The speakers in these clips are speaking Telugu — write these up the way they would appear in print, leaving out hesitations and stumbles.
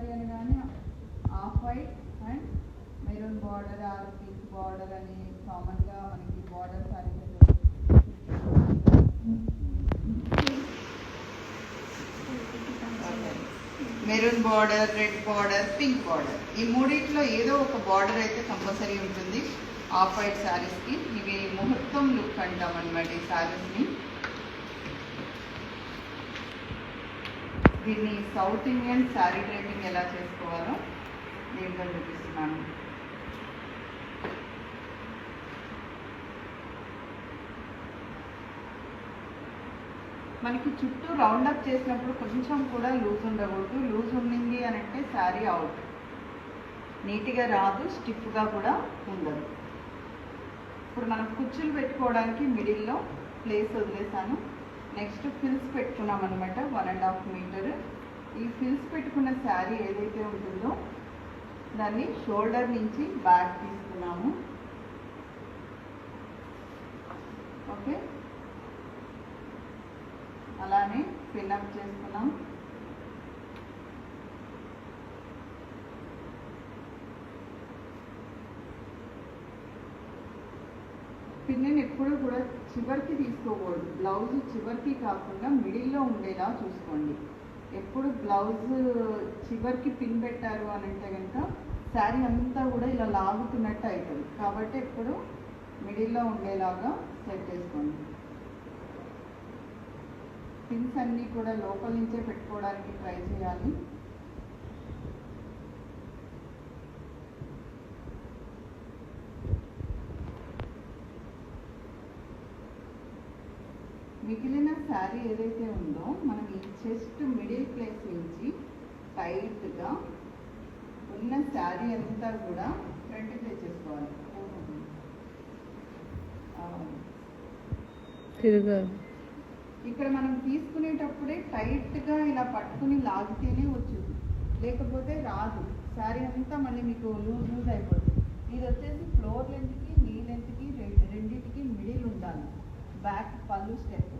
శారీ అనగానే off white and maroon border or pink border అని కామన్గా మనకి border sari maroon border, red border, pink border, ఈ మూడిట్లో ఏదో ఒక బార్డర్ అయితే కంపల్సరీ ఉంటుంది ఆఫ్ వైట్ శారీస్కి. ఇవి ముహూర్తం లుక్ అంటాం అనమాట ఈ శారీస్ని. దీన్ని సౌత్ ఇండియన్ శారీ డ్రైపింగ్ ఎలా చేసుకోవాలో నేరుగా చూపిస్తున్నాను. మనకి చుట్టూ రౌండప్ చేసినప్పుడు కొంచెం కూడా లూజ్ ఉండకూడదు. లూజ్ ఉండింది అని అంటే శారీ అవుట్, నీట్గా రాదు, స్టిఫ్గా కూడా ఉండదు. ఇప్పుడు మనం కుచ్చులు పెట్టుకోవడానికి మిడిల్లో ప్లేస్ వదిలేసాను. నెక్స్ట్ ఫిల్స్ పెట్టుకున్నాం అనమాట 1.5 మీటర్. ఈ ఫిల్స్ పెట్టుకున్న శారీ ఏదైతే ఉంటుందో దాన్ని షోల్డర్ నుంచి బ్యాక్ తీసుకున్నాము. ఓకే, అలానే పిన్అప్ చేసుకున్నాం. పిన్ని ఎప్పుడు కూడా చివరికి తీసుకోకూడదు. బ్లౌజ్ చివరికి కాకుండా మిడిల్లో ఉండేలా చూసుకోండి. ఎప్పుడు బ్లౌజ్ చివరికి పిన్ పెట్టారు అని అంటే కనుక శారీ అంతా కూడా ఇలా లాగుతున్నట్టు అవుతుంది. కాబట్టి ఎప్పుడు మిడిల్లో ఉండేలాగా సెట్ చేసుకోండి. పిన్స్ అన్నీ కూడా లోపల నుంచే పెట్టుకోవడానికి ట్రై చేయాలి. మిగిలిన శారీ ఏదైతే ఉందో మనం ఈ చెస్ట్ మిడిల్ ప్లేస్ నుంచి టైట్గా ఉన్న శారీ అంతా కూడా ఫ్రంట్ ప్లే చేసుకోవాలి. ఇక్కడ మనం తీసుకునేటప్పుడే టైట్గా ఇలా పట్టుకుని లాగితేనే వచ్చింది, లేకపోతే రాదు. శారీ అంతా మళ్ళీ మీకు లూజ్ అయిపోతుంది. ఇది వచ్చేసి ఫ్లోర్ లెంత్కి నీ లెంత్కి రెండింటికి మిడిల్ ఉండాలి. బ్యాక్ పళ్ళు స్టెప్.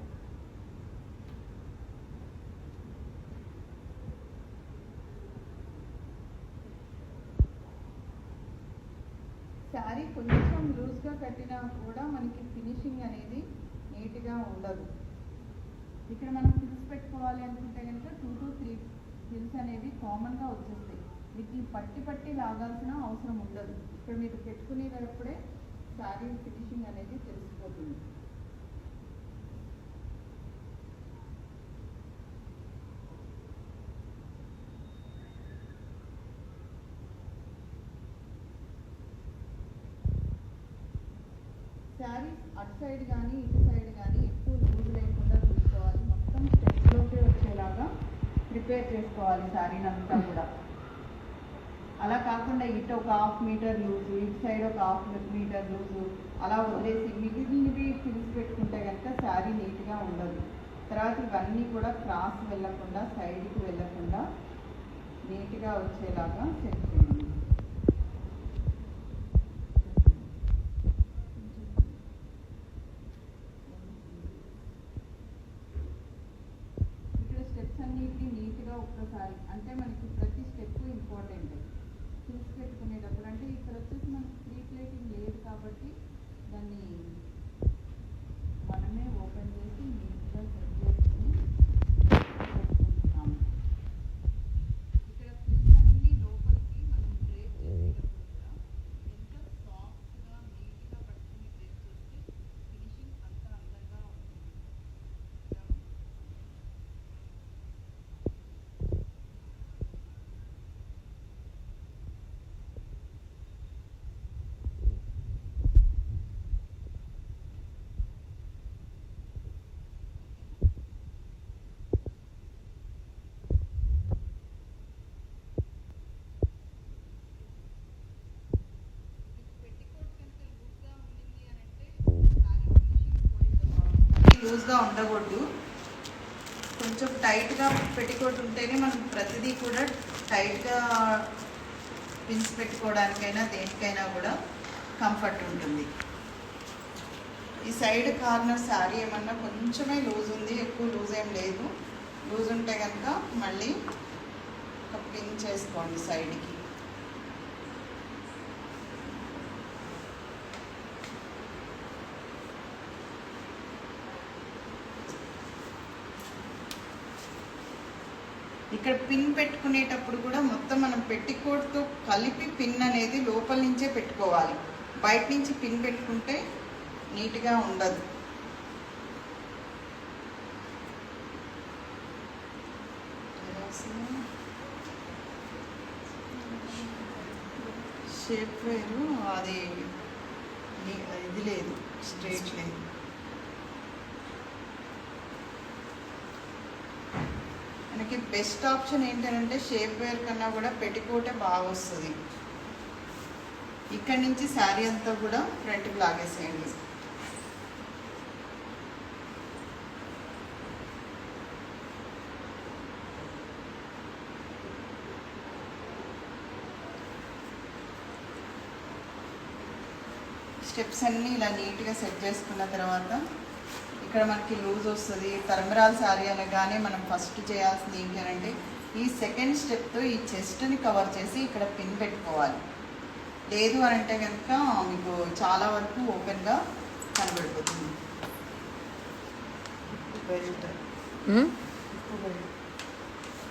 శారీ కొంచెం లూజ్గా కట్టినా కూడా మనకి ఫినిషింగ్ అనేది నీట్గా ఉండదు. ఇక్కడ మనం ఫిల్స్ పెట్టుకోవాలి అనుకుంటే కనుక 2 to 3 ఫిల్స్ అనేవి కామన్గా వచ్చేస్తాయి. వీటిని పట్టి లాగాల్సిన అవసరం ఉండదు. ఇక్కడ మీరు పెట్టుకునేటప్పుడే శారీ ఫినిషింగ్ అనేది తెలిసిపోతుంది. శారీస్ అటు సైడ్ కానీ ఇటు సైడ్ కానీ ఎక్కువ లూజ్ లేకుండా చూసుకోవాలి. మొత్తం స్టెప్స్లోకి వచ్చేలాగా ప్రిపేర్ చేసుకోవాలి శారీని అంతా కూడా. అలా కాకుండా ఇటు ఒక 1/2 మీటర్ లూజు, ఇటు సైడ్ ఒక 1/2 మీటర్ లూజు అలా వదిలేసి మిగిలినవి ఫిల్స్ పెట్టుకుంటే కనుక శారీ నీట్గా ఉండదు. తర్వాత ఇవన్నీ కూడా క్రాస్ వెళ్ళకుండా సైడ్కి వెళ్ళకుండా నీట్గా వచ్చేలాగా సెట్ చేయండి. నీట్గా ఒక్కసారి అంటే మనకి ప్రతి స్టెప్ ఇంపార్టెంట్. ఫిల్స్ పెట్టుకునేటప్పుడు అంటే ఇక్కడ వచ్చేసి మనకి ప్రీ ప్లేటింగ్ లేదు కాబట్టి దాన్ని మనమే ఓపెన్ చేసి నీట్గా సెట్ చేసుకుని పెట్టుకుంటున్నాము. ఇక్కడ ఫిల్స్ అన్ని లోపలికి మనం డ్రేప్ చేసేటప్పుడు కూడా ఎంత సాఫ్ట్గా నీట్గా పట్టుకుని డ్రేప్ చేస్తే ఫినిషింగ్ అంత అందంగా ఉంటుంది. లూజ్గా ఉండకూడదు. కొంచెం టైట్గా పెట్టికోట్ ఉంటేనే మనం ప్రతిదీ కూడా టైట్గా పిన్స్ పెట్టుకోవడానికైనా దేనికైనా కూడా కంఫర్ట్ ఉంటుంది. ఈ సైడ్ కార్నర్ శారీ ఏమన్నా కొంచెమే లూజ్ ఉంది, ఎక్కువ లూజ్ ఏం లేదు. లూజ్ ఉంటే కనుక మళ్ళీ ఒక పిన్ చేసుకోండి సైడ్కి. ఇక్కడ పిన్ పెట్టుకునేటప్పుడు కూడా మొత్తం మనం పెట్టికోట్తో కలిపి పిన్ అనేది లోపల నుంచే పెట్టుకోవాలి. బయట నుంచి పిన్ పెట్టుకుంటే నీట్గా ఉండదు. షేప్ వేరు, అది ఇది లేదు, స్ట్రైట్ లేదు. మనకి బెస్ట్ ఆప్షన్ ఏంటంటే షేప్ వేర్ కన్నా కూడా పెట్టికోటే బాగా వస్తుంది. ఇక్కడి నుంచి శారీ అంతా కూడా ఫ్రంట్కి లాగేసేయండి. స్టెప్స్ అన్నీ ఇలా నీట్గా సెట్ చేసుకున్న తర్వాత ఇక్కడ మనకి లూజ్ వస్తుంది. తరంబరాల శారీ అనగానే మనం ఫస్ట్ చేయాల్సింది ఏంటంటే ఈ సెకండ్ స్టెప్తో ఈ చెస్ట్ని కవర్ చేసి ఇక్కడ పిన్ పెట్టుకోవాలి. లేదు అని అంటే కనుక మీకు చాలా వరకు ఓపెన్గా కనబడిపోతుంది.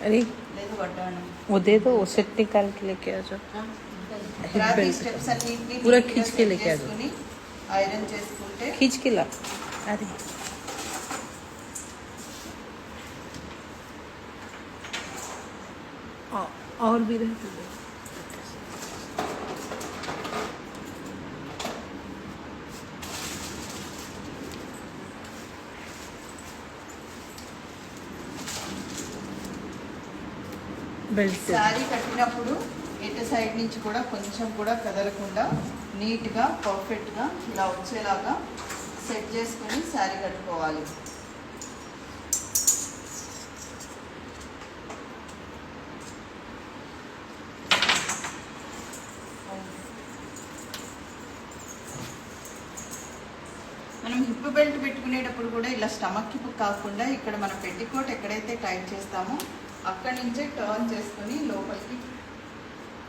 अरे లేదు వడ్డాను वो दे दो, सेट निकाल के लेके आ जाओ. స్టెప్స్ అన్నింటినీ पूरा खींच के लेके आ जाओ. ఐరన్ చేసుకుంటే खींच के ला. अरे और भी रहते दो. శారీ కట్టినప్పుడు ఇటు సైడ్ నుంచి కూడా కొంచెం కూడా కదలకుండా నీట్గా పర్ఫెక్ట్గా ఇలా వచ్చేలాగా సెట్ చేసుకొని శారీ కట్టుకోవాలి. మనం హిప్ బెల్ట్ పెట్టుకునేటప్పుడు కూడా ఇలా స్టమక్ హిప్ కాకుండా ఇక్కడ మనం పెట్టికోట్ ఎక్కడైతే టైట్ చేస్తామో అక్కడి నుంచే టర్న్ చేసుకొని లోపలికి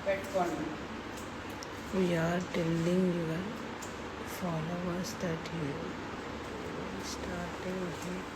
పెట్టుకోండి. We are telling your followers that you started here.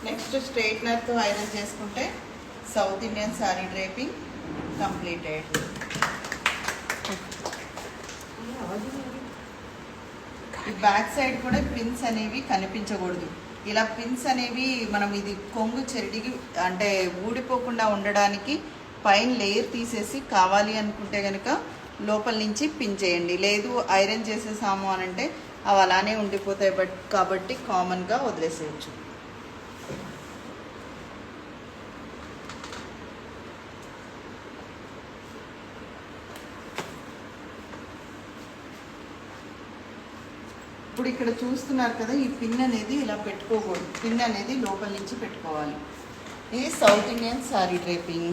Next స్ట్రైట్నర్తో ఐరన్ చేసుకుంటే South Indian sari draping completed. ఈ బ్యాక్ సైడ్ కూడా పిన్స్ అనేవి కనిపించకూడదు. ఇలా పిన్స్ అనేవి మనం ఇది కొంగు చెరిడికి అంటే ఊడిపోకుండా ఉండడానికి పైన లేయర్ తీసేసి కావాలి అనుకుంటే కనుక లోపల నుంచి పిన్ చేయండి. లేదు ఐరన్ చేసేసాము అని అంటే అవి అలానే ఉండిపోతాయి కాబట్టి కామన్గా వదిలేసేయచ్చు. ఇప్పుడు ఇక్కడ చూస్తున్నారు కదా, ఈ పిన్ అనేది ఇలా పెట్టుకోకూడదు. పిన్ అనేది లోపల నుంచి పెట్టుకోవాలి. ఇది సౌత్ ఇండియన్ శారీ డ్రేపింగ్.